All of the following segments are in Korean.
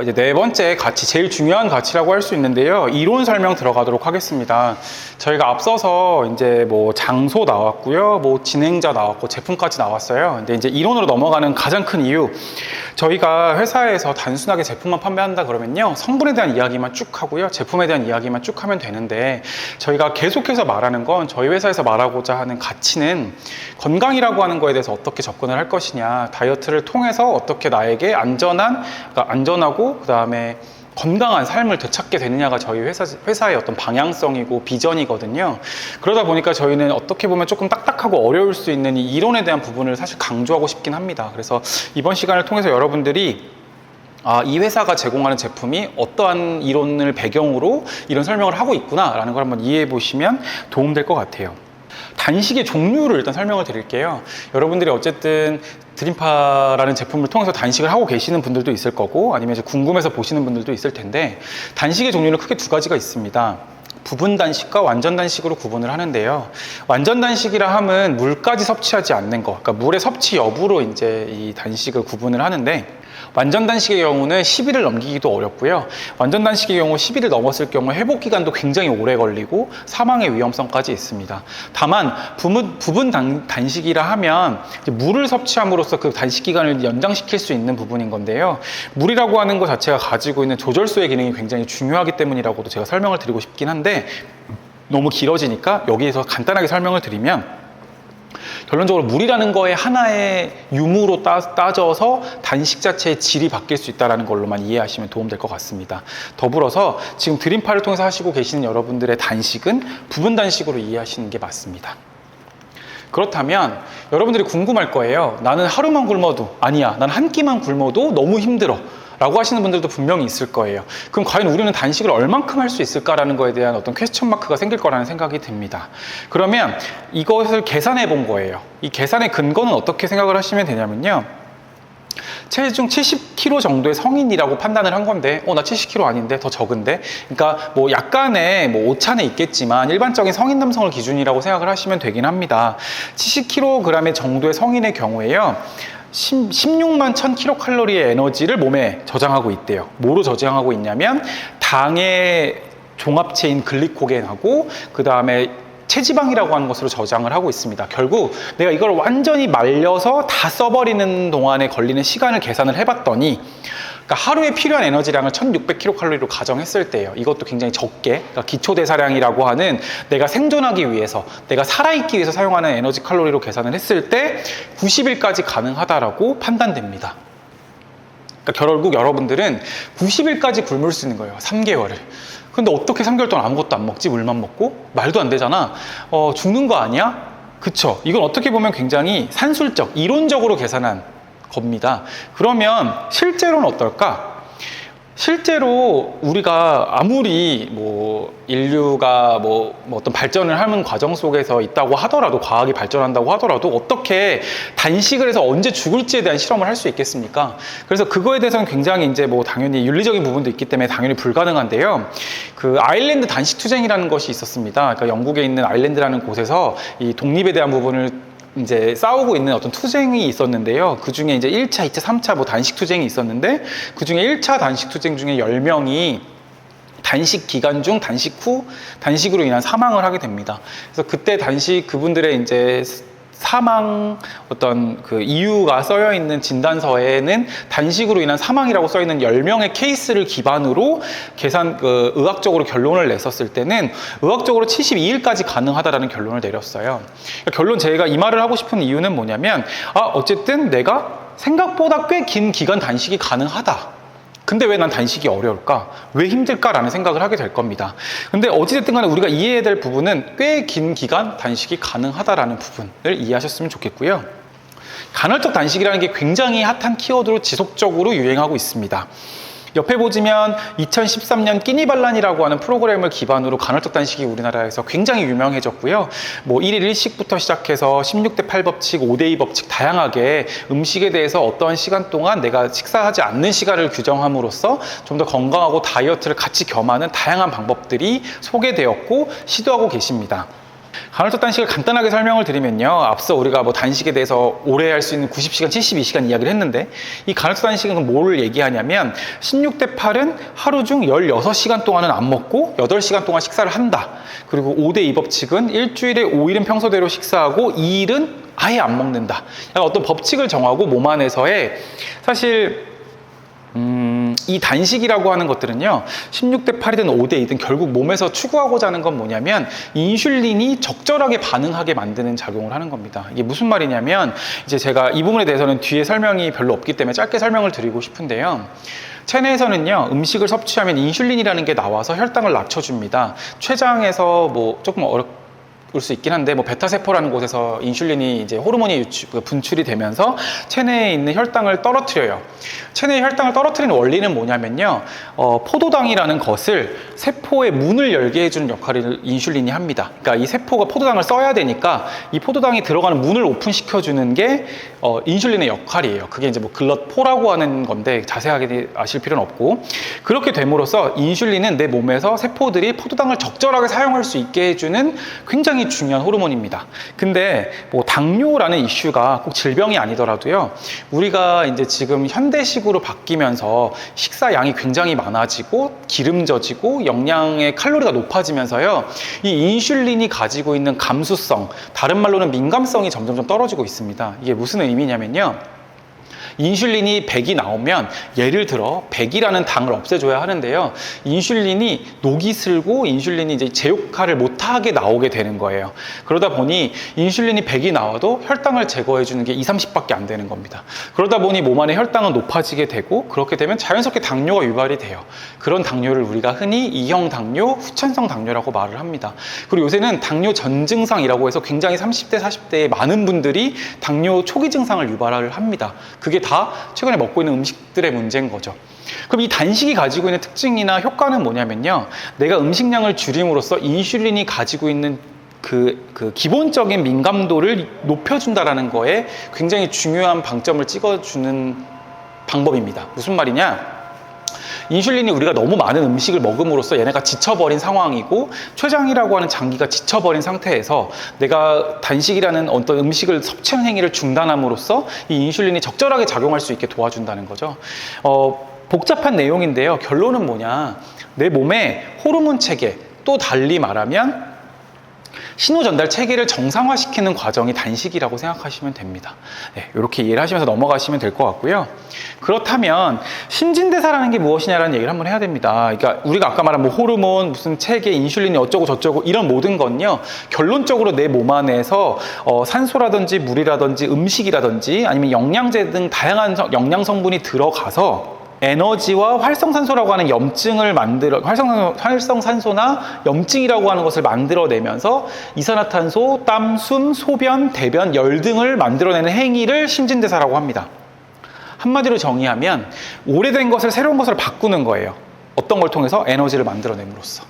이제 네 번째 가치, 제일 중요한 가치라고 할 수 있는데요. 이론 설명 들어가도록 하겠습니다. 저희가 앞서서 이제 뭐 장소 나왔고요. 뭐 진행자 나왔고 제품까지 나왔어요. 근데 이제 이론으로 넘어가는 가장 큰 이유, 저희가 회사에서 단순하게 제품만 판매한다 그러면요. 성분에 대한 이야기만 쭉 하고요. 제품에 대한 이야기만 쭉 하면 되는데, 저희가 계속해서 말하는 건, 저희 회사에서 말하고자 하는 가치는 건강이라고 하는 거에 대해서 어떻게 접근을 할 것이냐, 다이어트를 통해서 어떻게 나에게 안전하고 그다음에 건강한 삶을 되찾게 되느냐가 저희 회사의 어떤 방향성이고 비전이거든요. 그러다 보니까 저희는 어떻게 보면 조금 딱딱하고 어려울 수 있는 이 이론에 대한 부분을 사실 강조하고 싶긴 합니다. 그래서 이번 시간을 통해서 여러분들이 이 회사가 제공하는 제품이 어떠한 이론을 배경으로 이런 설명을 하고 있구나라는 걸 한번 이해해 보시면 도움될 것 같아요. 단식의 종류를 일단 설명을 드릴게요. 여러분들이 어쨌든 드림파라는 제품을 통해서 단식을 하고 계시는 분들도 있을 거고, 아니면 이제 궁금해서 보시는 분들도 있을 텐데, 단식의 종류는 크게 두 가지가 있습니다. 부분 단식과 완전 단식으로 구분을 하는데요. 완전 단식이라 함은 물까지 섭취하지 않는 거, 그러니까 물의 섭취 여부로 이제 이 단식을 구분을 하는데, 완전 단식의 경우는 10일을 넘기기도 어렵고요. 완전 단식의 경우 10일을 넘었을 경우 회복 기간도 굉장히 오래 걸리고 사망의 위험성까지 있습니다. 다만 부분 단식이라 하면 물을 섭취함으로써 그 단식 기간을 연장시킬 수 있는 부분인 건데요. 물이라고 하는 것 자체가 가지고 있는 조절소의 기능이 굉장히 중요하기 때문이라고도 제가 설명을 드리고 싶긴 한데, 너무 길어지니까 여기에서 간단하게 설명을 드리면, 결론적으로 물이라는 거에 하나의 유무로 따져서 단식 자체의 질이 바뀔 수 있다는 걸로만 이해하시면 도움될 것 같습니다. 더불어서 지금 드림파를 통해서 하시고 계시는 여러분들의 단식은 부분 단식으로 이해하시는 게 맞습니다. 그렇다면 여러분들이 궁금할 거예요. 나는 하루만 굶어도, 아니야, 난 한 끼만 굶어도 너무 힘들어 라고 하시는 분들도 분명히 있을 거예요. 그럼 과연 우리는 단식을 얼만큼 할 수 있을까라는 거에 대한 어떤 퀘스천 마크가 생길 거라는 생각이 듭니다. 그러면 이것을 계산해 본 거예요. 이 계산의 근거는 어떻게 생각을 하시면 되냐면요. 체중 70kg 정도의 성인이라고 판단을 한 건데, 나 70kg 아닌데, 더 적은데? 그러니까 뭐 약간의 뭐 오차는 있겠지만 일반적인 성인 남성을 기준이라고 생각을 하시면 되긴 합니다. 70kg 정도의 성인의 경우에요. 16만 1000kcal의 에너지를 몸에 저장하고 있대요. 뭐로 저장하고 있냐면 당의 종합체인 글리코겐하고 그 다음에 체지방이라고 하는 것으로 저장을 하고 있습니다. 결국 내가 이걸 완전히 말려서 다 써버리는 동안에 걸리는 시간을 계산을 해봤더니, 그러니까 하루에 필요한 에너지량을 1600kcal로 가정했을 때예요. 이것도 굉장히 적게, 그러니까 기초대사량이라고 하는 내가 생존하기 위해서, 내가 살아있기 위해서 사용하는 에너지 칼로리로 계산을 했을 때 90일까지 가능하다라고 판단됩니다. 그러니까 결국 여러분들은 90일까지 굶을 수 있는 거예요. 3개월을. 근데 어떻게 3개월 동안 아무것도 안 먹지? 물만 먹고? 말도 안 되잖아. 죽는 거 아니야? 그쵸? 이건 어떻게 보면 굉장히 산술적, 이론적으로 계산한 겁니다. 그러면 실제로는 어떨까? 실제로 우리가 아무리 뭐 인류가 뭐 어떤 발전을 하는 과정 속에서 있다고 하더라도, 과학이 발전한다고 하더라도 어떻게 단식을 해서 언제 죽을지에 대한 실험을 할 수 있겠습니까? 그래서 그거에 대해서는 굉장히 이제 뭐 당연히 윤리적인 부분도 있기 때문에 당연히 불가능한데요. 그 아일랜드 단식 투쟁이라는 것이 있었습니다. 그러니까 영국에 있는 아일랜드라는 곳에서 이 독립에 대한 부분을 이제 싸우고 있는 어떤 투쟁이 있었는데요. 그 중에 이제 1차, 2차, 3차 뭐 단식 투쟁이 있었는데, 그 중에 1차 단식 투쟁 중에 10명이 단식 기간 중 단식 후 단식으로 인한 사망을 하게 됩니다. 그래서 그때 그분들의 이제 사망 어떤 그 이유가 써여 있는 진단서에는 단식으로 인한 사망이라고 써 있는 10명의 케이스를 기반으로 의학적으로 결론을 냈었을 때는 의학적으로 72일까지 가능하다라는 결론을 내렸어요. 그러니까 결론, 제가 이 말을 하고 싶은 이유는 뭐냐면, 어쨌든 내가 생각보다 꽤 긴 기간 단식이 가능하다. 근데 왜 난 단식이 어려울까? 왜 힘들까라는 생각을 하게 될 겁니다. 근데 어찌됐든 간에 우리가 이해해야 될 부분은 꽤 긴 기간 단식이 가능하다라는 부분을 이해하셨으면 좋겠고요. 간헐적 단식이라는 게 굉장히 핫한 키워드로 지속적으로 유행하고 있습니다. 옆에 보시면 2013년 끼니발란이라고 하는 프로그램을 기반으로 간헐적 단식이 우리나라에서 굉장히 유명해졌고요. 뭐 1일 1식부터 시작해서 16대 8법칙, 5대2 법칙 다양하게 음식에 대해서 어떠한 시간 동안 내가 식사하지 않는 시간을 규정함으로써 좀 더 건강하고 다이어트를 같이 겸하는 다양한 방법들이 소개되었고 시도하고 계십니다. 간헐적 단식을 간단하게 설명을 드리면요. 앞서 우리가 뭐 단식에 대해서 오래 할 수 있는 90시간, 72시간 이야기를 했는데 이 간헐적 단식은 뭐를 얘기하냐면 16대 8은 하루 중 16시간 동안은 안 먹고 8시간 동안 식사를 한다. 그리고 5대 2 법칙은 일주일에 5일은 평소대로 식사하고 2일은 아예 안 먹는다. 약간 어떤 법칙을 정하고 몸 안에서의 사실 이 단식이라고 하는 것들은요 16대 8이든 5대 2든 결국 몸에서 추구하고자 하는 건 뭐냐면 인슐린이 적절하게 반응하게 만드는 작용을 하는 겁니다. 이게 무슨 말이냐면 이제 제가 이 부분에 대해서는 뒤에 설명이 별로 없기 때문에 짧게 설명을 드리고 싶은데요. 체내에서는요 음식을 섭취하면 인슐린이라는 게 나와서 혈당을 낮춰줍니다. 췌장에서 뭐 조금 올 수 있긴 한데 뭐 베타세포라는 곳에서 인슐린이 이제 호르몬이 분출이 되면서 체내에 있는 혈당을 떨어뜨려요. 체내의 혈당을 떨어뜨리는 원리는 뭐냐면요. 포도당이라는 것을 세포의 문을 열게 해주는 역할을 인슐린이 합니다. 그러니까 이 세포가 포도당을 써야 되니까 이 포도당이 들어가는 문을 오픈시켜주는 게 인슐린의 역할이에요. 그게 이제 뭐 글럿포라고 하는 건데 자세하게 아실 필요는 없고 그렇게 됨으로써 인슐린은 내 몸에서 세포들이 포도당을 적절하게 사용할 수 있게 해주는 굉장히 중요한 호르몬입니다. 근데 뭐 당뇨라는 이슈가 꼭 질병이 아니더라도요. 우리가 이제 지금 현대식으로 바뀌면서 식사 양이 굉장히 많아지고 기름져지고 영양의 칼로리가 높아지면서요. 이 인슐린이 가지고 있는 감수성, 다른 말로는 민감성이 점점 떨어지고 있습니다. 이게 무슨 의미냐면요. 인슐린이 100이 나오면 예를 들어 100이라는 당을 없애줘야 하는데요. 인슐린이 녹이 슬고 인슐린이 이제 제 역할을 못하게 나오게 되는 거예요. 그러다 보니 인슐린이 100이 나와도 혈당을 제거해주는 게 2, 30밖에 안 되는 겁니다. 그러다 보니 몸 안에 혈당은 높아지게 되고 그렇게 되면 자연스럽게 당뇨가 유발이 돼요. 그런 당뇨를 우리가 흔히 2형 당뇨, 후천성 당뇨라고 말을 합니다. 그리고 요새는 당뇨 전 증상이라고 해서 굉장히 30대, 40대의 많은 분들이 당뇨 초기 증상을 유발을 합니다. 그게 다 최근에 먹고 있는 음식들의 문제인 거죠. 그럼 이 단식이 가지고 있는 특징이나 효과는 뭐냐면요. 내가 음식량을 줄임으로써 인슐린이 가지고 있는 그 기본적인 민감도를 높여준다라는 거에 굉장히 중요한 방점을 찍어주는 방법입니다. 무슨 말이냐? 인슐린이 우리가 너무 많은 음식을 먹음으로써 얘네가 지쳐버린 상황이고 췌장이라고 하는 장기가 지쳐버린 상태에서 내가 단식이라는 어떤 음식을 섭취하는 행위를 중단함으로써 이 인슐린이 적절하게 작용할 수 있게 도와준다는 거죠. 복잡한 내용인데요. 결론은 뭐냐? 내 몸의 호르몬 체계, 또 달리 말하면 신호전달 체계를 정상화시키는 과정이 단식이라고 생각하시면 됩니다. 네, 이렇게 이해를 하시면서 넘어가시면 될 것 같고요. 그렇다면 신진대사라는 게 무엇이냐라는 얘기를 한번 해야 됩니다. 그러니까 우리가 아까 말한 뭐 호르몬, 무슨 체계, 인슐린이 어쩌고 저쩌고 이런 모든 건요. 결론적으로 내 몸 안에서 산소라든지 물이라든지 음식이라든지 아니면 영양제 등 다양한 영양 성분이 들어가서 에너지와 활성산소라고 하는 염증을 활성산소나 염증이라고 하는 것을 만들어내면서 이산화탄소, 땀, 숨, 소변, 대변, 열 등을 만들어내는 행위를 신진대사라고 합니다. 한마디로 정의하면 오래된 것을 새로운 것으로 바꾸는 거예요. 어떤 걸 통해서? 에너지를 만들어냄으로써.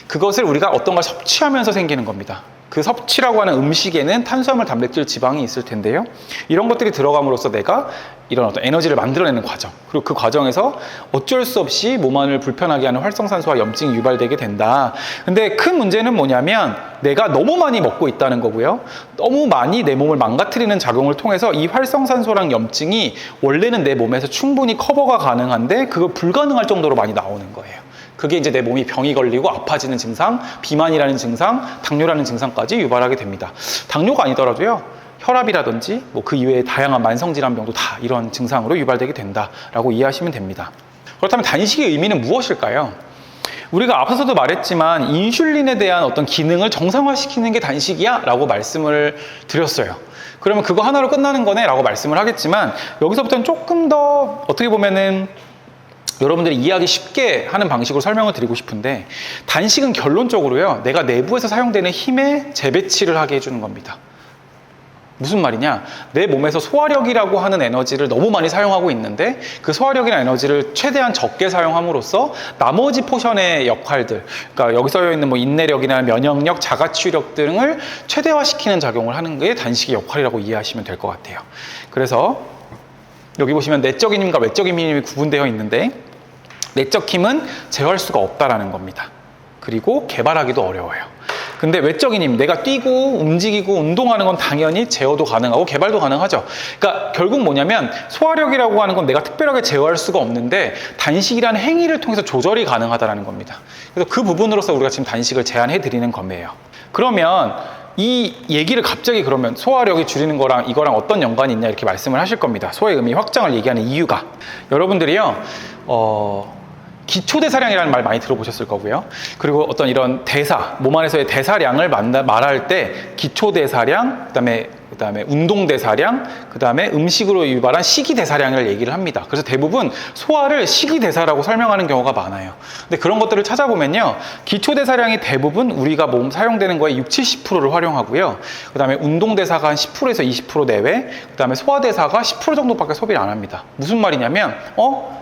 그것을 우리가 어떤 걸 섭취하면서 생기는 겁니다. 그 섭취라고 하는 음식에는 탄수화물, 단백질, 지방이 있을 텐데요. 이런 것들이 들어감으로써 내가 이런 어떤 에너지를 만들어내는 과정, 그리고 그 과정에서 어쩔 수 없이 몸 안을 불편하게 하는 활성산소와 염증이 유발되게 된다. 근데 큰 문제는 뭐냐면 내가 너무 많이 먹고 있다는 거고요. 너무 많이 내 몸을 망가뜨리는 작용을 통해서 이 활성산소랑 염증이 원래는 내 몸에서 충분히 커버가 가능한데 그거 불가능할 정도로 많이 나오는 거예요. 그게 이제 내 몸이 병이 걸리고 아파지는 증상, 비만이라는 증상, 당뇨라는 증상까지 유발하게 됩니다. 당뇨가 아니더라도요. 혈압이라든지 뭐 그 이외의 다양한 만성질환병도 다 이런 증상으로 유발되게 된다라고 이해하시면 됩니다. 그렇다면 단식의 의미는 무엇일까요? 우리가 앞서서도 말했지만 인슐린에 대한 어떤 기능을 정상화시키는 게 단식이야 라고 말씀을 드렸어요. 그러면 그거 하나로 끝나는 거네 라고 말씀을 하겠지만 여기서부터는 조금 더 어떻게 보면은 여러분들이 이해하기 쉽게 하는 방식으로 설명을 드리고 싶은데 단식은 결론적으로요. 내가 내부에서 사용되는 힘의 재배치를 하게 해주는 겁니다. 무슨 말이냐? 내 몸에서 소화력이라고 하는 에너지를 너무 많이 사용하고 있는데 그 소화력이나 에너지를 최대한 적게 사용함으로써 나머지 포션의 역할들, 그러니까 여기 써 있는 뭐 인내력이나 면역력, 자가치유력 등을 최대화시키는 작용을 하는 게 단식의 역할이라고 이해하시면 될 것 같아요. 그래서 여기 보시면 내적인 힘과 외적인 힘이 구분되어 있는데 내적 힘은 제어할 수가 없다라는 겁니다. 그리고 개발하기도 어려워요. 근데 외적인 힘, 내가 뛰고 움직이고 운동하는 건 당연히 제어도 가능하고 개발도 가능하죠. 그러니까 결국 뭐냐면 소화력이라고 하는 건 내가 특별하게 제어할 수가 없는데 단식이라는 행위를 통해서 조절이 가능하다는 겁니다. 그래서 그 부분으로서 우리가 지금 단식을 제안해 드리는 거예요. 그러면 이 얘기를 갑자기 그러면 소화력이 줄이는 거랑 이거랑 어떤 연관이 있냐 이렇게 말씀을 하실 겁니다. 소화의 의미 확장을 얘기하는 이유가 여러분들이요 기초대사량이라는 말 많이 들어보셨을 거고요. 그리고 어떤 이런 대사, 몸 안에서의 대사량을 말할 때 기초대사량, 그다음에 운동대사량, 그다음에 음식으로 유발한 식이대사량을 얘기를 합니다. 그래서 대부분 소화를 식이대사라고 설명하는 경우가 많아요. 근데 그런 것들을 찾아보면요. 기초대사량이 대부분 우리가 몸 사용되는 거에 60-70%를 활용하고요. 그다음에 운동대사가 한 10%에서 20% 내외, 그다음에 소화대사가 10% 정도밖에 소비를 안 합니다. 무슨 말이냐면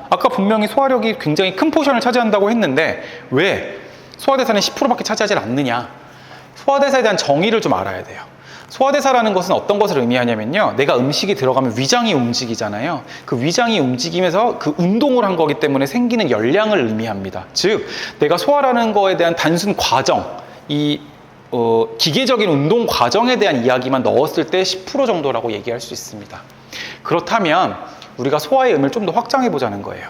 아까 분명히 소화력이 굉장히 큰 포션을 차지한다고 했는데 왜 소화대사는 10%밖에 차지하지 않느냐? 소화대사에 대한 정의를 좀 알아야 돼요. 소화대사라는 것은 어떤 것을 의미하냐면요. 내가 음식이 들어가면 위장이 움직이잖아요. 그 위장이 움직이면서 그 운동을 한 거기 때문에 생기는 열량을 의미합니다. 즉, 내가 소화라는 거에 대한 단순 과정, 기계적인 운동 과정에 대한 이야기만 넣었을 때 10% 정도라고 얘기할 수 있습니다. 그렇다면 우리가 소화의 의미를 좀 더 확장해 보자는 거예요.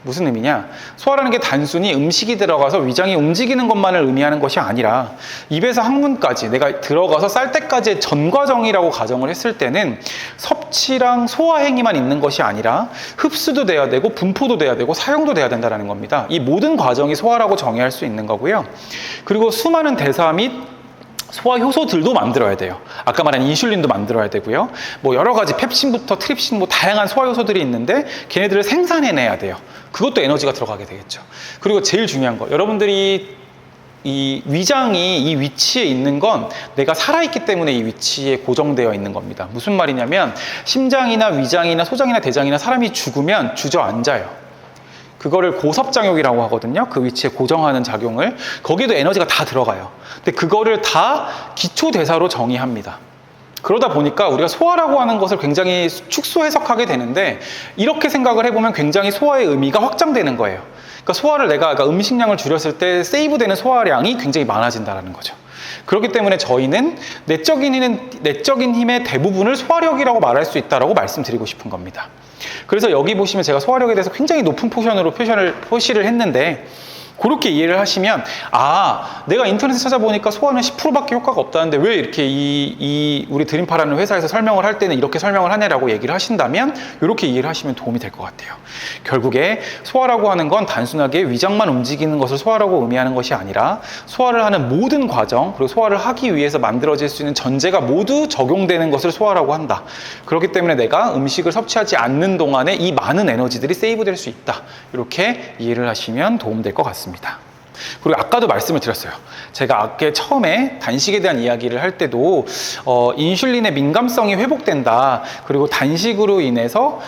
무슨 의미냐? 소화라는 게 단순히 음식이 들어가서 위장이 움직이는 것만을 의미하는 것이 아니라 입에서 항문까지 내가 들어가서 쌀 때까지의 전 과정이라고 가정을 했을 때는 섭취랑 소화 행위만 있는 것이 아니라 흡수도 돼야 되고 분포도 돼야 되고 사용도 돼야 된다는 겁니다. 이 모든 과정이 소화라고 정의할 수 있는 거고요. 그리고 수많은 대사 및 소화 효소들도 만들어야 돼요. 아까 말한 인슐린도 만들어야 되고요. 뭐 여러 가지 펩신부터 트립신 뭐 다양한 소화 요소들이 있는데 걔네들을 생산해내야 돼요. 그것도 에너지가 들어가게 되겠죠. 그리고 제일 중요한 거, 여러분들이 이 위장이 이 위치에 있는 건 내가 살아있기 때문에 이 위치에 고정되어 있는 겁니다. 무슨 말이냐면 심장이나 위장이나 소장이나 대장이나 사람이 죽으면 주저앉아요. 그거를 고섭장욕이라고 하거든요. 그 위치에 고정하는 작용을. 거기도 에너지가 다 들어가요. 근데 그거를 다 기초대사로 정의합니다. 그러다 보니까 우리가 소화라고 하는 것을 굉장히 축소 해석하게 되는데 이렇게 생각을 해보면 굉장히 소화의 의미가 확장되는 거예요. 그러니까 소화를 내가 음식량을 줄였을 때 세이브되는 소화량이 굉장히 많아진다는 거죠. 그렇기 때문에 저희는 내적인 힘의 대부분을 소화력이라고 말할 수 있다고 말씀드리고 싶은 겁니다. 그래서 여기 보시면 제가 소화력에 대해서 굉장히 높은 포션으로 표시를 했는데 그렇게 이해를 하시면 내가 인터넷에 찾아보니까 소화는 10%밖에 효과가 없다는데 왜 이렇게 우리 드림파라는 회사에서 설명을 할 때는 이렇게 설명을 하냐라고 얘기를 하신다면 이렇게 이해를 하시면 도움이 될 것 같아요. 결국에 소화라고 하는 건 단순하게 위장만 움직이는 것을 소화라고 의미하는 것이 아니라 소화를 하는 모든 과정 그리고 소화를 하기 위해서 만들어질 수 있는 전제가 모두 적용되는 것을 소화라고 한다. 그렇기 때문에 내가 음식을 섭취하지 않는 동안에 이 많은 에너지들이 세이브될 수 있다. 이렇게 이해를 하시면 도움될 것 같습니다. 그리고 아까도 말씀을 드렸어요. 제가 아까 처음에 단식에 대한 이야기를 할 때도 인슐린의 민감성이 회복된다. 그리고 단식으로 인해서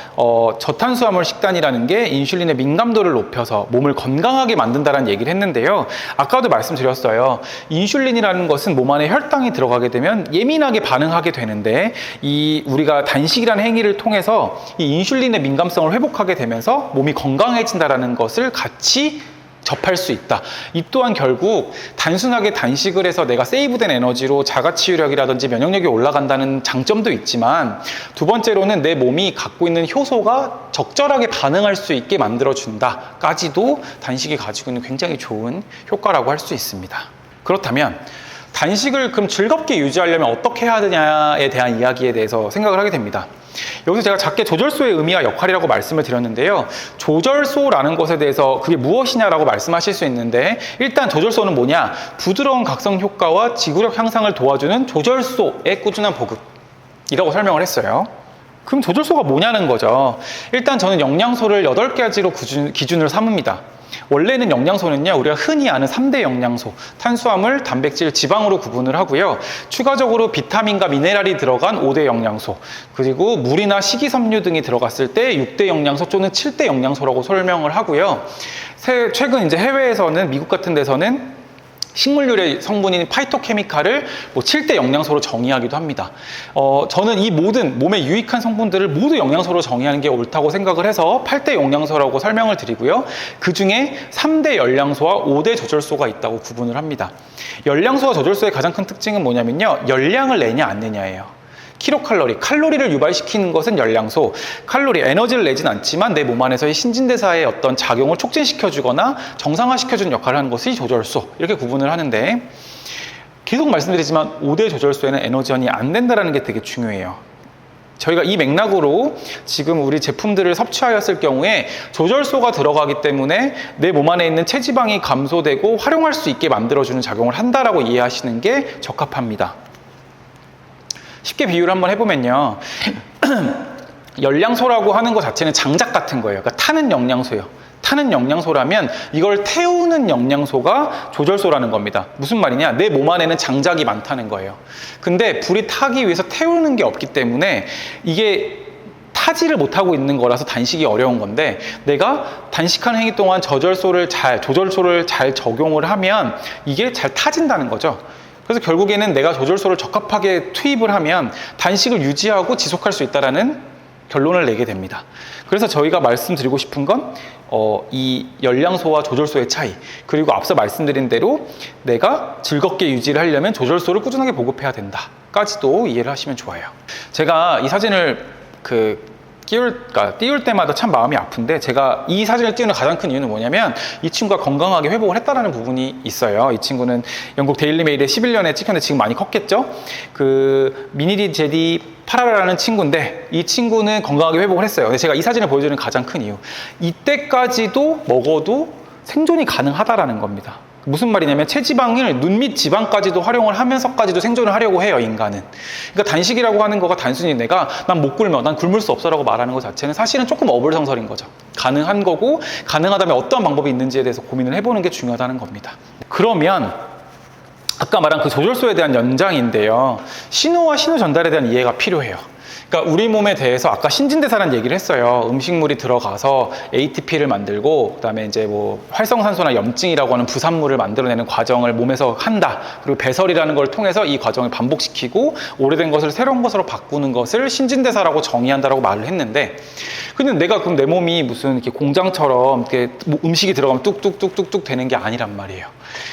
저탄수화물 식단이라는 게 인슐린의 민감도를 높여서 몸을 건강하게 만든다는 얘기를 했는데요. 아까도 말씀드렸어요. 인슐린이라는 것은 몸 안에 혈당이 들어가게 되면 예민하게 반응하게 되는데 우리가 단식이라는 행위를 통해서 이 인슐린의 민감성을 회복하게 되면서 몸이 건강해진다는 것을 같이 접할 수 있다. 이 또한 결국 단순하게 단식을 해서 내가 세이브된 에너지로 자가치유력이라든지 면역력이 올라간다는 장점도 있지만 두 번째로는 내 몸이 갖고 있는 효소가 적절하게 반응할 수 있게 만들어준다까지도 단식이 가지고 있는 굉장히 좋은 효과라고 할 수 있습니다. 그렇다면 단식을 그럼 즐겁게 유지하려면 어떻게 해야 되냐에 대한 이야기에 대해서 생각을 하게 됩니다. 여기서 제가 작게 조절소의 의미와 역할이라고 말씀을 드렸는데요. 조절소라는 것에 대해서 그게 무엇이냐라고 말씀하실 수 있는데 일단 조절소는 뭐냐? 부드러운 각성 효과와 지구력 향상을 도와주는 조절소의 꾸준한 보급이라고 설명을 했어요. 그럼 조절소가 뭐냐는 거죠. 일단 저는 영양소를 8가지로 기준을 삼습니다. 원래는 영양소는요, 우리가 흔히 아는 3대 영양소, 탄수화물, 단백질, 지방으로 구분을 하고요. 추가적으로 비타민과 미네랄이 들어간 5대 영양소, 그리고 물이나 식이섬유 등이 들어갔을 때 6대 영양소 또는 7대 영양소라고 설명을 하고요. 최근 이제 해외에서는, 미국 같은 데서는 식물유래 성분인 파이토케미칼을 뭐 7대 영양소로 정의하기도 합니다. 저는 이 모든 몸에 유익한 성분들을 모두 영양소로 정의하는 게 옳다고 생각을 해서 8대 영양소라고 설명을 드리고요. 그 중에 3대 열량소와 5대 조절소가 있다고 구분을 합니다. 열량소와 조절소의 가장 큰 특징은 뭐냐면요. 열량을 내냐 안 내냐예요. 킬로칼로리, 칼로리를 유발시키는 것은 열량소, 칼로리, 에너지를 내진 않지만 내 몸 안에서의 신진대사의 어떤 작용을 촉진시켜주거나 정상화시켜주는 역할을 하는 것이 조절소, 이렇게 구분을 하는데, 계속 말씀드리지만 5대 조절소에는 에너지원이 안 된다는 게 되게 중요해요. 저희가 이 맥락으로 지금 우리 제품들을 섭취하였을 경우에 조절소가 들어가기 때문에 내 몸 안에 있는 체지방이 감소되고 활용할 수 있게 만들어주는 작용을 한다라고 이해하시는 게 적합합니다. 쉽게 비유를 한번 해보면요. 열량소라고 하는 것 자체는 장작 같은 거예요. 그러니까 타는 영양소예요. 타는 영양소라면 이걸 태우는 영양소가 조절소라는 겁니다. 무슨 말이냐? 내 몸 안에는 장작이 많다는 거예요. 근데 불이 타기 위해서 태우는 게 없기 때문에 이게 타지를 못하고 있는 거라서 단식이 어려운 건데, 내가 단식하는 행위 동안 조절소를 잘 적용을 하면 이게 잘 타진다는 거죠. 그래서 결국에는 내가 조절소를 적합하게 투입을 하면 단식을 유지하고 지속할 수 있다는 결론을 내게 됩니다. 그래서 저희가 말씀드리고 싶은 건 이 열량소와 조절소의 차이, 그리고 앞서 말씀드린 대로 내가 즐겁게 유지를 하려면 조절소를 꾸준하게 보급해야 된다까지도 이해를 하시면 좋아요. 제가 이 사진을 띄울 때마다 참 마음이 아픈데, 제가 이 사진을 띄우는 가장 큰 이유는 뭐냐면 이 친구가 건강하게 회복을 했다는 부분이 있어요. 이 친구는 영국 데일리메일에 11년에 찍혔는데 지금 많이 컸겠죠? 그 미니리 제디 파라라라는 친구인데, 이 친구는 건강하게 회복을 했어요. 근데 제가 이 사진을 보여주는 가장 큰 이유, 이때까지도 먹어도 생존이 가능하다라는 겁니다. 무슨 말이냐면 체지방을 눈 밑 지방까지도 활용을 하면서까지도 생존을 하려고 해요, 인간은. 그러니까 단식이라고 하는 거가 단순히 내가 난 못 굶어, 난 굶을 수 없어라고 말하는 것 자체는 사실은 조금 어불성설인 거죠. 가능한 거고, 가능하다면 어떤 방법이 있는지에 대해서 고민을 해보는 게 중요하다는 겁니다. 그러면 아까 말한 그 조절소에 대한 연장인데요, 신호와 신호 전달에 대한 이해가 필요해요. 그러니까 우리 몸에 대해서 아까 신진대사라는 얘기를 했어요. 음식물이 들어가서 ATP를 만들고, 그다음에 이제 뭐 활성산소나 염증이라고 하는 부산물을 만들어내는 과정을 몸에서 한다. 그리고 배설이라는 걸 통해서 이 과정을 반복시키고 오래된 것을 새로운 것으로 바꾸는 것을 신진대사라고 정의한다라고 말을 했는데, 근데 내가 그럼 내 몸이 무슨 이렇게 공장처럼 이렇게 뭐 음식이 들어가면 뚝뚝뚝뚝뚝 되는 게 아니란 말이에요.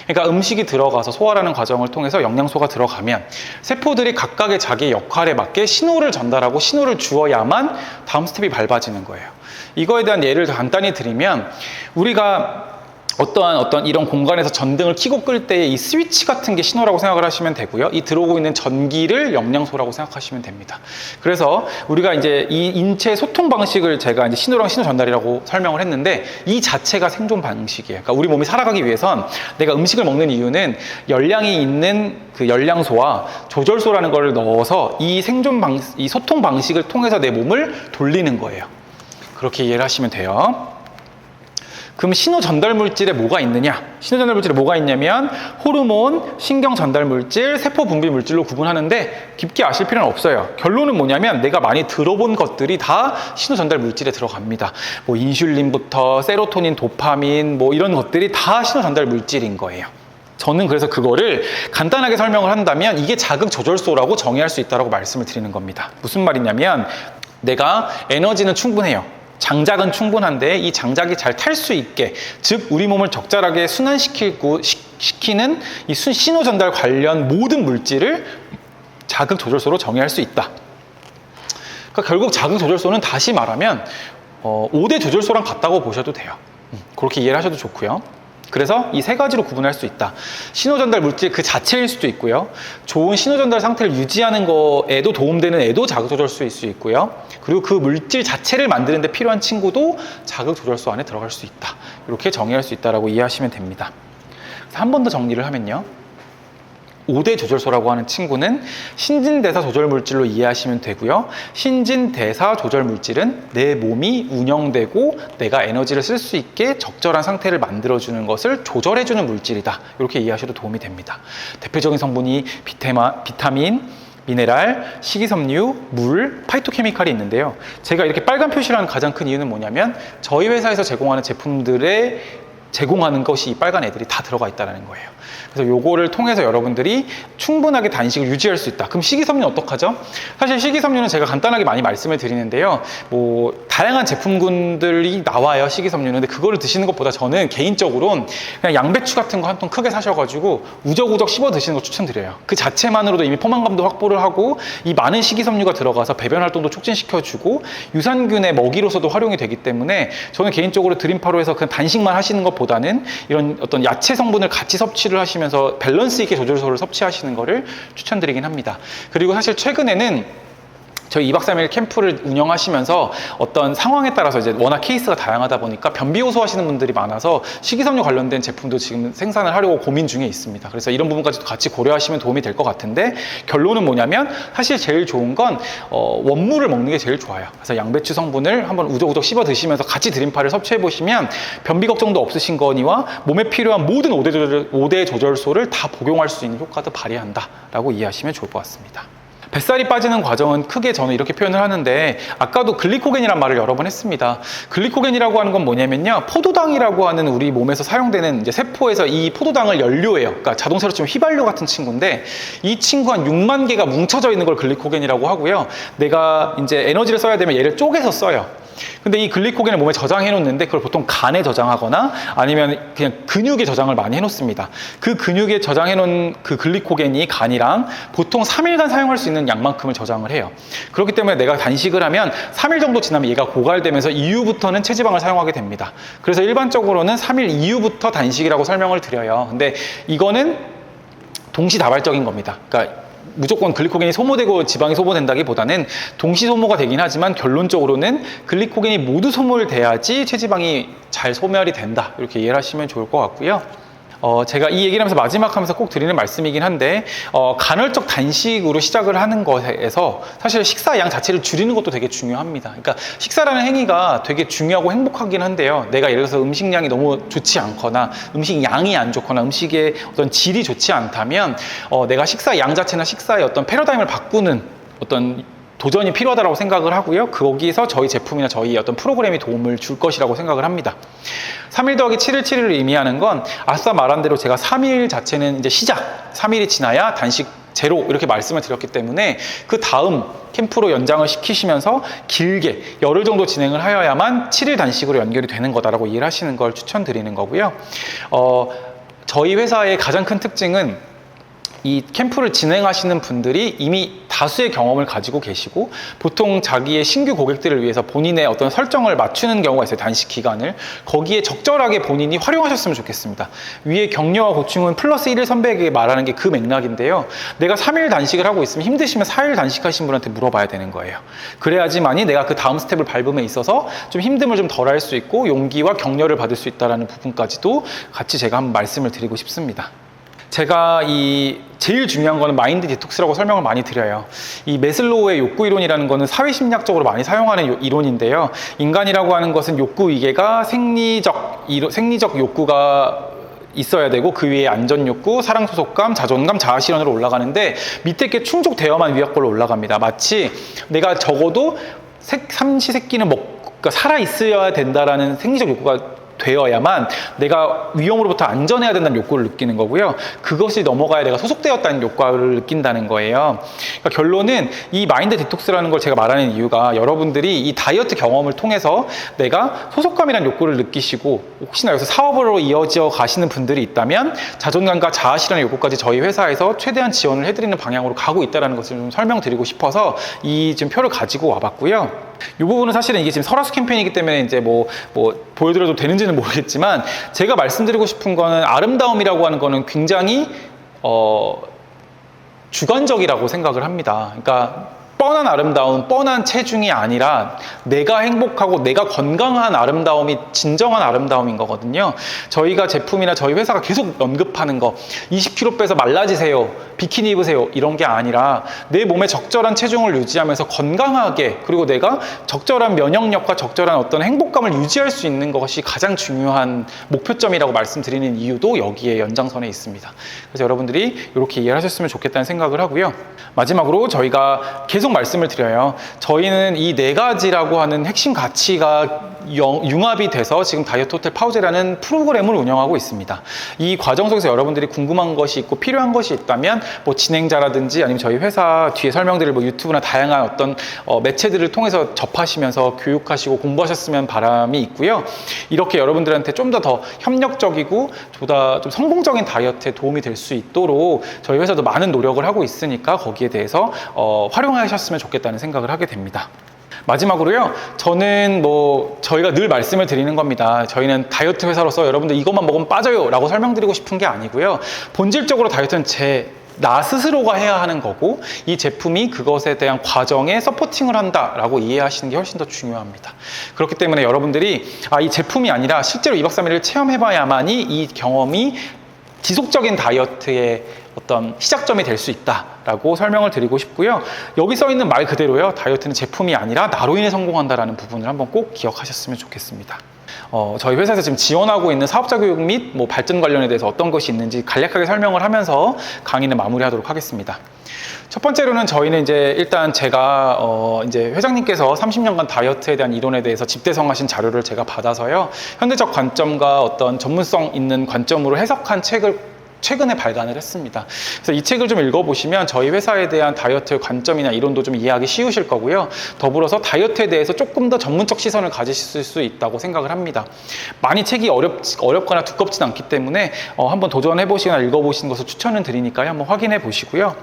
그러니까 음식이 들어가서 소화라는 과정을 통해서 영양소가 들어가면 세포들이 각각의 자기의 역할에 맞게 신호를 전달하고 신호를 주어야만 다음 스텝이 밟아지는 거예요. 이거에 대한 예를 간단히 드리면, 우리가 어떠한 이런 공간에서 전등을 켜고 끌 때 이 스위치 같은 게 신호라고 생각을 하시면 되고요. 이 들어오고 있는 전기를 영양소라고 생각하시면 됩니다. 그래서 우리가 이제 이 인체 소통 방식을 제가 이제 신호랑 신호 전달이라고 설명을 했는데, 이 자체가 생존 방식이에요. 그러니까 우리 몸이 살아가기 위해선 내가 음식을 먹는 이유는 열량이 있는 그 열량소와 조절소라는 걸 넣어서 이 이 소통 방식을 통해서 내 몸을 돌리는 거예요. 그렇게 이해를 하시면 돼요. 그럼 신호 전달 물질에 뭐가 있느냐? 신호 전달 물질에 뭐가 있냐면 호르몬, 신경 전달 물질, 세포 분비 물질로 구분하는데 깊게 아실 필요는 없어요. 결론은 뭐냐면 내가 많이 들어본 것들이 다 신호 전달 물질에 들어갑니다. 뭐 인슐린부터 세로토닌, 도파민 뭐 이런 것들이 다 신호 전달 물질인 거예요. 저는 그래서 그거를 간단하게 설명을 한다면 이게 자극 조절소라고 정의할 수 있다고 말씀을 드리는 겁니다. 무슨 말이냐면 내가 에너지는 충분해요. 장작은 충분한데 이 장작이 잘 탈 수 있게, 즉 우리 몸을 적절하게 순환시키는 이 신호 전달 관련 모든 물질을 자극 조절소로 정의할 수 있다. 그러니까 결국 자극 조절소는 다시 말하면 5대 조절소랑 같다고 보셔도 돼요. 그렇게 이해를 하셔도 좋고요. 그래서 이 세 가지로 구분할 수 있다. 신호 전달 물질 그 자체일 수도 있고요. 좋은 신호 전달 상태를 유지하는 거에도 도움되는 애도 자극 조절소일 수 있고요. 그리고 그 물질 자체를 만드는 데 필요한 친구도 자극 조절소 안에 들어갈 수 있다. 이렇게 정의할 수 있다라고 이해하시면 됩니다. 한 번 더 정리를 하면요. 5대 조절소라고 하는 친구는 신진대사 조절 물질로 이해하시면 되고요. 신진대사 조절 물질은 내 몸이 운영되고 내가 에너지를 쓸 수 있게 적절한 상태를 만들어주는 것을 조절해주는 물질이다. 이렇게 이해하셔도 도움이 됩니다. 대표적인 성분이 비타민, 미네랄, 식이섬유, 물, 파이토케미칼이 있는데요. 제가 이렇게 빨간 표시를 하는 가장 큰 이유는 뭐냐면 저희 회사에서 제공하는 제품들의 제공하는 것이 이 빨간 애들이 다 들어가 있다는 거예요. 그래서 요거를 통해서 여러분들이 충분하게 단식을 유지할 수 있다. 그럼 식이섬유는 어떡하죠? 사실 식이섬유는 제가 간단하게 많이 말씀을 드리는데요. 뭐 다양한 제품군들이 나와요. 식이섬유는. 근데 그거를 드시는 것보다 저는 개인적으로는 그냥 양배추 같은 거 한 통 크게 사셔가지고 우적우적 씹어 드시는 거 추천드려요. 그 자체만으로도 이미 포만감도 확보를 하고 이 많은 식이섬유가 들어가서 배변 활동도 촉진시켜주고 유산균의 먹이로서도 활용이 되기 때문에 저는 개인적으로 드림파로에서 그냥 단식만 하시는 것보다는 이런 어떤 야채 성분을 같이 섭취를 하시면서 밸런스 있게 조절소를 섭취하시는 거를 추천드리긴 합니다. 그리고 사실 최근에는 저희 2박 3일 캠프를 운영하시면서 어떤 상황에 따라서 이제 워낙 케이스가 다양하다 보니까 변비 호소하시는 분들이 많아서 식이섬유 관련된 제품도 지금 생산을 하려고 고민 중에 있습니다. 그래서 이런 부분까지도 같이 고려하시면 도움이 될 것 같은데 결론은 뭐냐면 사실 제일 좋은 건 원물을 먹는 게 제일 좋아요. 그래서 양배추 성분을 한번 우적우적 씹어 드시면서 같이 드림파를 섭취해 보시면 변비 걱정도 없으신 거니와 몸에 필요한 모든 5대 조절소를 다 복용할 수 있는 효과도 발휘한다라고 이해하시면 좋을 것 같습니다. 뱃살이 빠지는 과정은 크게 저는 이렇게 표현을 하는데 아까도 글리코겐이란 말을 여러 번 했습니다. 글리코겐이라고 하는 건 뭐냐면요. 포도당이라고 하는 우리 몸에서 사용되는 이제 세포에서 이 포도당을 연료예요. 그러니까 자동차로 치면 휘발유 같은 친구인데 이 친구 한 6만 개가 뭉쳐져 있는 걸 글리코겐이라고 하고요. 내가 이제 에너지를 써야 되면 얘를 쪼개서 써요. 근데 이 글리코겐을 몸에 저장해 놓는데 그걸 보통 간에 저장하거나 아니면 그냥 근육에 저장을 많이 해 놓습니다. 그 근육에 저장해 놓은 그 글리코겐이 간이랑 보통 3일간 사용할 수 있는 양만큼을 저장을 해요. 그렇기 때문에 내가 단식을 하면 3일 정도 지나면 얘가 고갈되면서 이후부터는 체지방을 사용하게 됩니다. 그래서 일반적으로는 3일 이후부터 단식이라고 설명을 드려요. 근데 이거는 동시다발적인 겁니다. 그러니까 무조건 글리코겐이 소모되고 지방이 소모된다기보다는 동시 소모가 되긴 하지만 결론적으로는 글리코겐이 모두 소모돼야지 체지방이 잘 소멸이 된다. 이렇게 이해를 하시면 좋을 것 같고요. 제가 이 얘기를 하면서 마지막 하면서 꼭 드리는 말씀이긴 한데 간헐적 단식으로 시작을 하는 것에서 사실 식사 양 자체를 줄이는 것도 되게 중요합니다. 그러니까 식사라는 행위가 되게 중요하고 행복하긴 한데요. 내가 예를 들어서 음식량이 너무 좋지 않거나 음식 양이 안 좋거나 음식의 어떤 질이 좋지 않다면 내가 식사 양 자체나 식사의 어떤 패러다임을 바꾸는 어떤 도전이 필요하다고 생각을 하고요. 거기서 저희 제품이나 저희 어떤 프로그램이 도움을 줄 것이라고 생각을 합니다. 3일 더하기 7일 7일을 의미하는 건 아까 말한 대로 제가 3일 자체는 이제 시작, 3일이 지나야 단식 제로 이렇게 말씀을 드렸기 때문에 그 다음 캠프로 연장을 시키시면서 길게 열흘 정도 진행을 하여야만 7일 단식으로 연결이 되는 거다라고 이해를 하시는 걸 추천드리는 거고요. 저희 회사의 가장 큰 특징은 이 캠프를 진행하시는 분들이 이미 다수의 경험을 가지고 계시고 보통 자기의 신규 고객들을 위해서 본인의 어떤 설정을 맞추는 경우가 있어요. 단식 기간을. 거기에 적절하게 본인이 활용하셨으면 좋겠습니다. 위에 격려와 고충은 플러스 1일 선배에게 말하는 게 그 맥락인데요. 내가 3일 단식을 하고 있으면 힘드시면 4일 단식하신 분한테 물어봐야 되는 거예요. 그래야지만이 내가 그 다음 스텝을 밟음에 있어서 좀 힘듦을 좀 덜 할 수 있고 용기와 격려를 받을 수 있다는 부분까지도 같이 제가 한번 말씀을 드리고 싶습니다. 제가 제일 중요한 거는 마인드 디톡스라고 설명을 많이 드려요. 이 메슬로우의 욕구 이론이라는 거는 사회심리학적으로 많이 사용하는 이론인데요. 인간이라고 하는 것은 욕구 위계가 생리적 욕구가 있어야 되고 그 위에 안전 욕구, 사랑 소속감, 자존감, 자아 실현으로 올라가는데 밑에 게 충족되어야만 위약골로 올라갑니다. 마치 내가 적어도 삼시세끼는 그러니까 살아 있어야 된다라는 생리적 욕구가 되어야만 내가 위험으로부터 안전해야 된다는 욕구를 느끼는 거고요. 그것이 넘어가야 내가 소속되었다는 욕구를 느낀다는 거예요. 그러니까 결론은 이 마인드 디톡스라는 걸 제가 말하는 이유가 여러분들이 이 다이어트 경험을 통해서 내가 소속감이라는 욕구를 느끼시고 혹시나 여기서 사업으로 이어져 가시는 분들이 있다면 자존감과 자아 실현의 욕구까지 저희 회사에서 최대한 지원을 해드리는 방향으로 가고 있다는 것을 좀 설명드리고 싶어서 이 지금 표를 가지고 와봤고요. 이 부분은 사실은 이게 지금 설화수 캠페인이기 때문에 이제 뭐 보여드려도 되는지는 모르겠지만 제가 말씀드리고 싶은 거는 아름다움이라고 하는 거는 굉장히 주관적이라고 생각을 합니다. 그러니까 뻔한 아름다움, 뻔한 체중이 아니라 내가 행복하고 내가 건강한 아름다움이 진정한 아름다움인 거거든요. 저희가 제품이나 저희 회사가 계속 언급하는 거 20kg 빼서 말라지세요, 비키니 입으세요 이런 게 아니라 내 몸에 적절한 체중을 유지하면서 건강하게 그리고 내가 적절한 면역력과 적절한 어떤 행복감을 유지할 수 있는 것이 가장 중요한 목표점이라고 말씀드리는 이유도 여기에 연장선에 있습니다. 그래서 여러분들이 이렇게 이해하셨으면 좋겠다는 생각을 하고요. 마지막으로 저희가 계속 계속 말씀을 드려요. 저희는 이 네 가지라고 하는 핵심 가치가 융합이 돼서 지금 다이어트 호텔 파우제라는 프로그램을 운영하고 있습니다. 이 과정 속에서 여러분들이 궁금한 것이 있고 필요한 것이 있다면 뭐 진행자라든지 아니면 저희 회사 뒤에 설명드릴 뭐 유튜브나 다양한 어떤 매체들을 통해서 접하시면서 교육하시고 공부하셨으면 바람이 있고요. 이렇게 여러분들한테 좀 더 협력적이고 보다 좀 성공적인 다이어트에 도움이 될 수 있도록 저희 회사도 많은 노력을 하고 있으니까 거기에 대해서 활용하셨으면 좋겠다는 생각을 하게 됩니다. 마지막으로요, 저는 저희가 늘 말씀을 드리는 겁니다. 저희는 다이어트 회사로서 여러분들 이것만 먹으면 빠져요 라고 설명드리고 싶은 게 아니고요. 본질적으로 다이어트는 나 스스로가 해야 하는 거고, 이 제품이 그것에 대한 과정에 서포팅을 한다라고 이해하시는 게 훨씬 더 중요합니다. 그렇기 때문에 여러분들이 이 제품이 아니라 실제로 2박 3일을 체험해봐야만이 이 경험이 지속적인 다이어트의 어떤 시작점이 될 수 있다라고 설명을 드리고 싶고요. 여기 써 있는 말 그대로요. 다이어트는 제품이 아니라 나로 인해 성공한다라는 부분을 한번 꼭 기억하셨으면 좋겠습니다. 저희 회사에서 지금 지원하고 있는 사업자 교육 및 발전 관련에 대해서 어떤 것이 있는지 간략하게 설명을 하면서 강의는 마무리하도록 하겠습니다. 첫 번째로는 저희는 이제 일단 제가 이제 회장님께서 30년간 다이어트에 대한 이론에 대해서 집대성하신 자료를 제가 받아서요. 현대적 관점과 어떤 전문성 있는 관점으로 해석한 책을 최근에 발간을 했습니다. 그래서 이 책을 좀 읽어보시면 저희 회사에 대한 다이어트의 관점이나 이론도 좀 이해하기 쉬우실 거고요. 더불어서 다이어트에 대해서 조금 더 전문적 시선을 가지실 수 있다고 생각을 합니다. 많이 책이 어렵거나 두껍진 않기 때문에 한번 도전해보시거나 읽어보시는 것을 추천을 드리니까요. 한번 확인해 보시고요.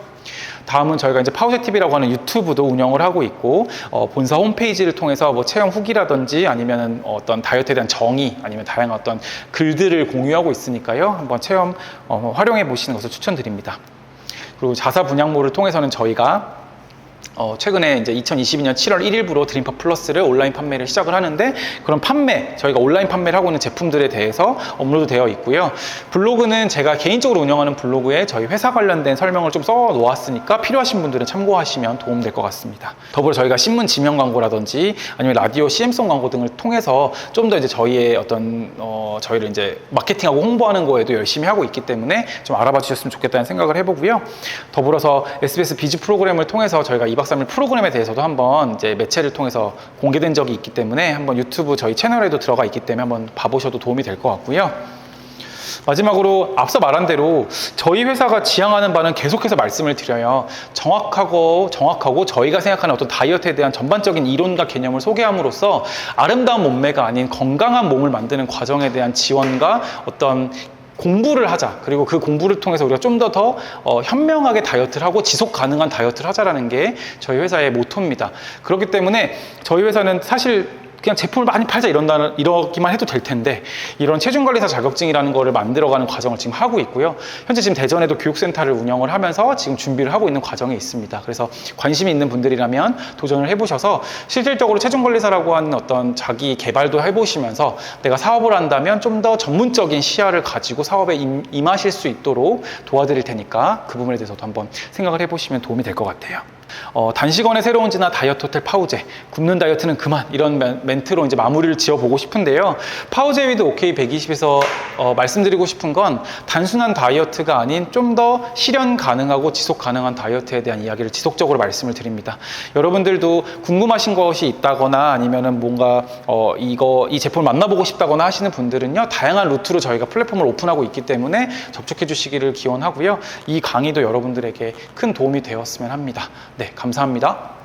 다음은 저희가 이제 파우제TV라고 하는 유튜브도 운영을 하고 있고, 본사 홈페이지를 통해서 체험 후기라든지 아니면 어떤 다이어트에 대한 정의 아니면 다양한 어떤 글들을 공유하고 있으니까요. 한번 체험 활용해 보시는 것을 추천드립니다. 그리고 자사 분양몰을 통해서는 저희가 최근에 이제 2022년 7월 1일부로 드림퍼 플러스를 온라인 판매를 시작을 하는데, 그런 저희가 온라인 판매를 하고 있는 제품들에 대해서 업로드 되어 있고요. 블로그는 제가 개인적으로 운영하는 블로그에 저희 회사 관련된 설명을 좀 써 놓았으니까 필요하신 분들은 참고하시면 도움될 것 같습니다. 더불어 저희가 신문 지명 광고라든지 아니면 라디오 CM송 광고 등을 통해서 좀 더 이제 저희의 어떤 저희를 이제 마케팅하고 홍보하는 거에도 열심히 하고 있기 때문에 좀 알아봐 주셨으면 좋겠다는 생각을 해보고요. 더불어서 SBS 비즈 프로그램을 통해서 저희가 2박 3일 프로그램에 대해서도 한번 이제 매체를 통해서 공개된 적이 있기 때문에 한번 유튜브 저희 채널에도 들어가 있기 때문에 한번 봐보셔도 도움이 될 것 같고요. 마지막으로 앞서 말한 대로 저희 회사가 지향하는 바는 계속해서 말씀을 드려요. 정확하고 저희가 생각하는 어떤 다이어트에 대한 전반적인 이론과 개념을 소개함으로써 아름다운 몸매가 아닌 건강한 몸을 만드는 과정에 대한 지원과 어떤 공부를 하자. 그리고 그 공부를 통해서 우리가 좀 더 현명하게 다이어트를 하고 지속 가능한 다이어트를 하자라는 게 저희 회사의 모토입니다. 그렇기 때문에 저희 회사는 사실 그냥 제품을 많이 팔자 이러기만 해도 될 텐데, 이런 체중관리사 자격증이라는 거를 만들어가는 과정을 지금 하고 있고요. 현재 지금 대전에도 교육센터를 운영을 하면서 지금 준비를 하고 있는 과정에 있습니다. 그래서 관심이 있는 분들이라면 도전을 해보셔서 실질적으로 체중관리사라고 하는 어떤 자기 개발도 해보시면서 내가 사업을 한다면 좀 더 전문적인 시야를 가지고 사업에 임하실 수 있도록 도와드릴 테니까 그 부분에 대해서도 한번 생각을 해보시면 도움이 될 것 같아요. 단식원의 새로운 진화 다이어트 호텔 파우제, 굶는 다이어트는 그만, 이런 멘트로 이제 마무리를 지어보고 싶은데요. 파우제 위드 OK 120에서 말씀드리고 싶은 건 단순한 다이어트가 아닌 좀 더 실현 가능하고 지속 가능한 다이어트에 대한 이야기를 지속적으로 말씀을 드립니다. 여러분들도 궁금하신 것이 있다거나 아니면은 뭔가 이 제품을 만나보고 싶다거나 하시는 분들은요, 다양한 루트로 저희가 플랫폼을 오픈하고 있기 때문에 접촉해 주시기를 기원하고요. 이 강의도 여러분들에게 큰 도움이 되었으면 합니다. 네, 감사합니다.